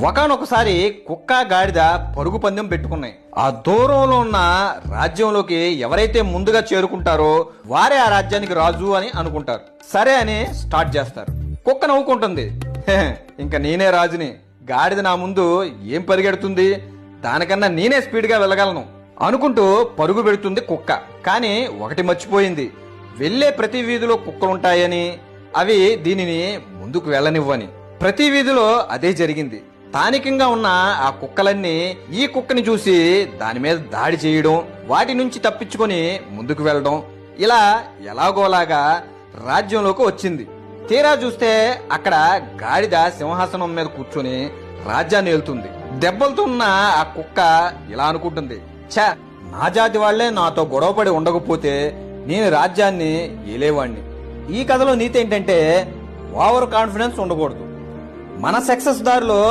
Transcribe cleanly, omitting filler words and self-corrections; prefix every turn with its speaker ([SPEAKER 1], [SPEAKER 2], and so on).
[SPEAKER 1] ఒకానొకసారి కుక్క గాడిద పరుగు పందెం పెట్టుకున్నాయి. ఆ దూరంలో ఉన్న రాజ్యంలోకి ఎవరైతే ముందుగా చేరుకుంటారో వారే ఆ రాజ్యానికి రాజు అని అనుకుంటారు. సరే అని స్టార్ట్ చేస్తారు. కుక్క నవ్వుకుంటుంది, ఇంకా నేనే రాజుని, గాడిద నా ముందు ఏం పరిగెడుతుంది, దానికన్నా నేనే స్పీడ్ గా వెళ్ళగలను అనుకుంటూ పరుగు పెడుతుంది కుక్క. కానీ ఒకటి మర్చిపోయింది, వెళ్లే ప్రతి వీధిలో కుక్కలుంటాయని, అవి దీనిని ముందుకు వెళ్ళనివ్వని. ప్రతి వీధిలో అదే జరిగింది. స్థానికంగా ఉన్న ఆ కుక్కలన్నీ ఈ కుక్కని చూసి దాని మీద దాడి చేయడం, వాటి నుంచి తప్పించుకొని ముందుకు వెళ్ళడం, ఇలా ఎలాగోలాగా రాజ్యంలోకి వచ్చింది. తీరా చూస్తే అక్కడ గాడిద సింహాసనం మీద కూర్చొని రాజ్యాన్ని ఏలుతుంది. దెబ్బలతో ఉన్న ఆ కుక్క ఇలా అనుకుంటుంది, ఛా, నా జాతి వాళ్లే నాతో గొడవపడి ఉండకపోతే నేను రాజ్యాన్ని ఏలేవాణ్ణి. ఈ కథలో నీతి ఏంటంటే ఓవర్ కాన్ఫిడెన్స్ ఉండకూడదు. మన సక్సెస్ దారిలో